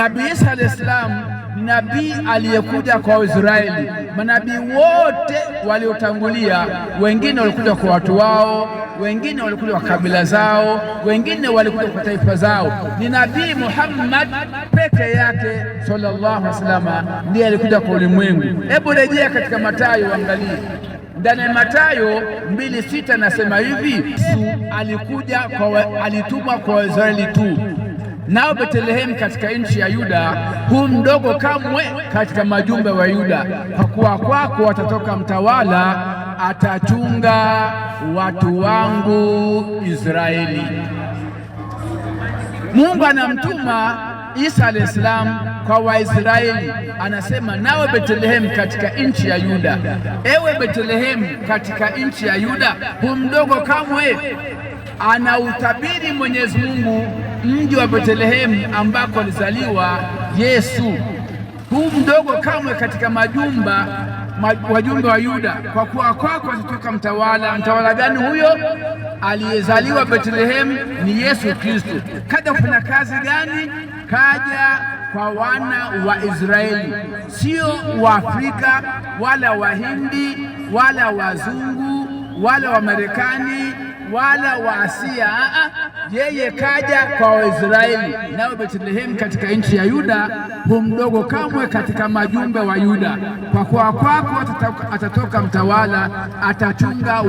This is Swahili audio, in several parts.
Nabii Isa alayhi salam ni nabii aliyekuja kwa Israeli. Manabii wote waliotangulia, wengine walikuja kwa watu wao, wengine walikuja kwa kabila zao, wengine walikuja kwa taifa zao. Ni Nabii Muhammad peke yake sallallahu alaihi wasallam ndiye alikuja kwa ulimwengu. Hebu rejea katika Mathayo, angalia ndani ya Mathayo 2:6 nasema hivi, Yesu alitumwa kwa Israeli tu, nao Bethlehemu katika nchi ya Yuda, hu mdogo kamwe katika majumbe wa Yuda, kwa kuwa kwako watatoka mtawala atachunga watu wangu Israeli. Mungu anamtuma Isa alayhi salam kwa Waisraeli, anasema nawe Bethlehemu katika nchi ya Yuda, ewe Bethlehemu katika nchi ya Yuda, hu mdogo kamwe. Anautabiri Mwenyezi Mungu mji wa Bethlehemu ambako alizaliwa Yesu, huu mdogo kamwe katika wajumbe wa Yuda, kwa kuwa kwako atatoka mtawala. Mtawala gani huyo? Aliyezaliwa Bethlehemu ni Yesu Kristo. Kaja kufanya kazi gani? Kaja kwa wana wa Israeli, sio Waafrika wala Wahindi wala Wazungu wala Wamarekani wala wa Asia. Yeye kaja kwa Waisraeli. Nawe Bethlehemu katika nchi ya Yuda, hu mdogo kamwe katika majumbe wa Yuda, kwa kuwa kwako atatoka mtawala atachunga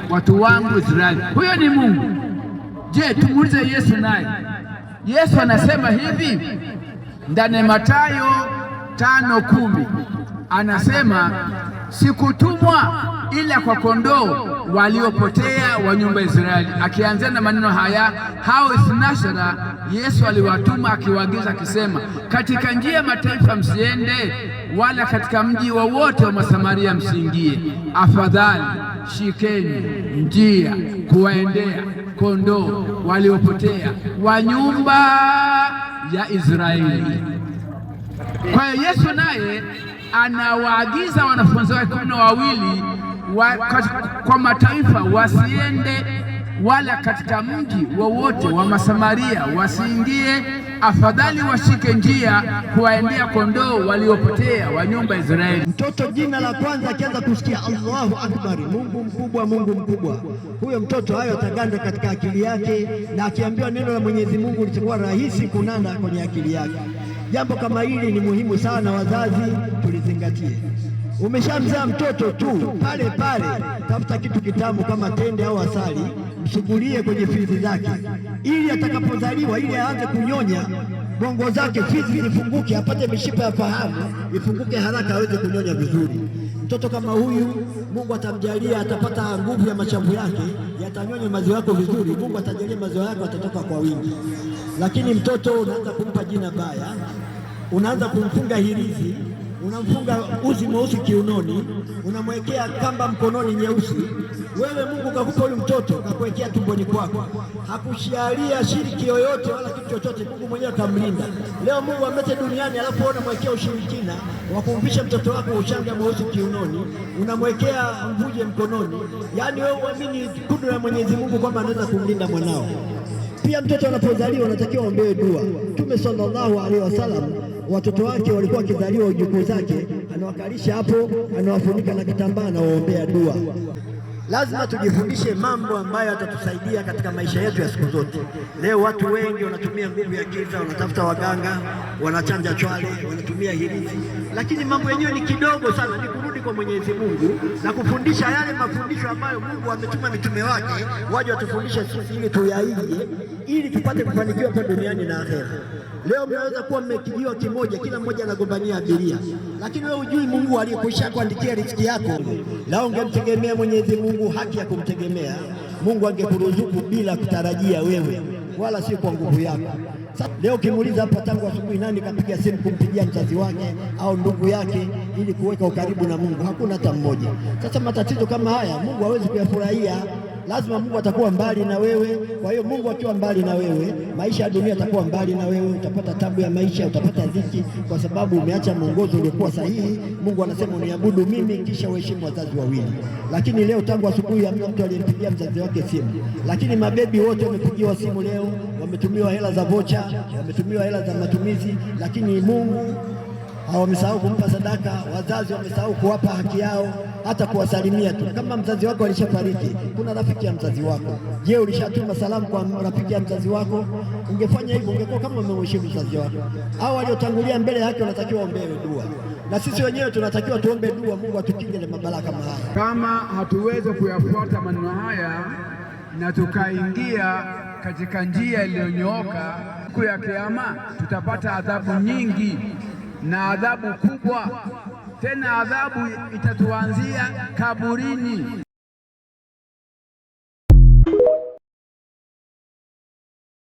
watu wangu Israeli. Huyo ni Mungu. Je, tumuulize Yesu naye. Yesu anasema hivi ndani ya Mathayo 5:10, anasema sikutumwa ila kwa kondoo waliopotea wa nyumba ya Israeli. Akianzia na maneno haya, hao Ithnashara Yesu aliwatuma akiwaagiza akisema, katika njia ya mataifa msiende, wala katika mji wowote wa Masamaria msiingie. Afadhali shikeni njia kuwaendea kondoo waliopotea wa nyumba ya Israeli. Kwa hiyo Yesu naye anawaagiza wanafunzi wake 12 kwa mataifa wasiende, wala katika mji wowote wa Masamaria wasiingie. Afadhali washike njia kuwaendea kondoo waliopotea wa nyumba ya Israeli. Mtoto jina la kwanza akianza kusikia Allahu Akbar, Mungu mkubwa, Mungu mkubwa, huyo mtoto hayo ataganda katika akili yake, na akiambiwa neno la Mwenyezi Mungu litakuwa rahisi kunanda kwenye akili yake. Jambo kama hili ni muhimu sana, wazazi tulizingatie. Umeshamzaa mtoto tu, pale pale tafuta kitu kitamu kama tende au asali, msugulie kwenye fizi zake, ili atakapozaliwa, ili aanze kunyonya, bongo zake fizi zifunguke, apate mishipa ya fahamu ifunguke haraka, aweze kunyonya vizuri. Mtoto kama huyu Mungu atamjalia, atapata nguvu ya machafu yake, yatanyonya maziwa yako vizuri. Mungu atajalia maziwa yako atatoka kwa wingi. Lakini mtoto unaanza kumpa jina baya, unaanza kumfunga hirizi, unamfunga uzi mweusi kiunoni, unamwekea kamba mkononi nyeusi. Wewe Mungu kakupa huyu mtoto, kakuwekea tumboni kwako, hakushialia shiriki yoyote wala kitu chochote. Mungu mwenyewe kamlinda. Leo Mungu amlete duniani, alafu unamwekea ushirikina wa kumvisha mtoto wako ushanga mweusi kiunoni, unamwekea mvuje mkononi. Yaani wewe uamini kudra ya Mwenyezi Mungu kwamba anaweza kumlinda mwanao. Pia mtoto anapozaliwa anatakiwa aombewe dua. Mtume sallallahu alaihi wasallam, watoto wake walikuwa wakizaliwa, wajukuu zake anawakalisha hapo, anawafunika na kitambaa, anawaombea dua. Lazima tujifundishe mambo ambayo yatatusaidia katika maisha yetu ya siku zote. Leo watu wengi wanatumia nguvu ya giza, wanatafuta waganga, wanachanja chwale, wanatumia hirizi, lakini mambo yenyewe ni kidogo sana. Ni kurudi kwa Mwenyezi Mungu na kufundisha yale mafundisho ambayo Mungu ametuma mitume wake waje watufundishe sisi, ili tuyaige, ili tupate kufanikiwa hapa duniani na akhera. Leo mnaweza kuwa mmekijiwa kimoja, kila mmoja anagombania abiria, lakini wewe hujui Mungu aliyekwisha kuandikia riziki yako. Lao ungemtegemea Mwenyezi Mungu haki ya kumtegemea, Mungu angekuruzuku bila kutarajia wewe, wala si kwa nguvu yako. Leo ukimuuliza hapa tangu asubuhi nani kapiga simu kumpigia mzazi wake au ndugu yake ili kuweka ukaribu na Mungu, hakuna hata mmoja. Sasa matatizo kama haya Mungu hawezi kuyafurahia. lazima Mungu atakuwa mbali na wewe. Kwa hiyo Mungu akiwa mbali na wewe, maisha ya dunia yatakuwa mbali na wewe, utapata tabu ya maisha, utapata dhiki, kwa sababu umeacha mwongozo uliokuwa sahihi. Mungu anasema uniabudu mimi kisha uheshimu wazazi wawili. Lakini leo tangu asubuhi hamna mtu aliyempigia mzazi wake simu, lakini mabebi wote wamepigiwa simu leo, wametumiwa hela za vocha, wametumiwa hela za matumizi, lakini Mungu wamesahau kumpa sadaka. Wazazi wamesahau kuwapa haki yao, hata kuwasalimia tu. Kama mzazi wako alishafariki, kuna rafiki ya mzazi wako. Je, ulishatuma salamu kwa rafiki ya mzazi wako? Ungefanya hivyo, ungekuwa kama umemheshimu mzazi wako. Hao waliotangulia mbele yake wanatakiwa waombewe dua, na sisi wenyewe tunatakiwa tuombe dua, Mungu atukinge na mabalaa kama haya. Kama hatuwezi kuyafuata maneno haya na tukaingia katika njia iliyonyooka, siku ya Kiyama tutapata adhabu nyingi na adhabu kubwa, tena adhabu itatuanzia kaburini.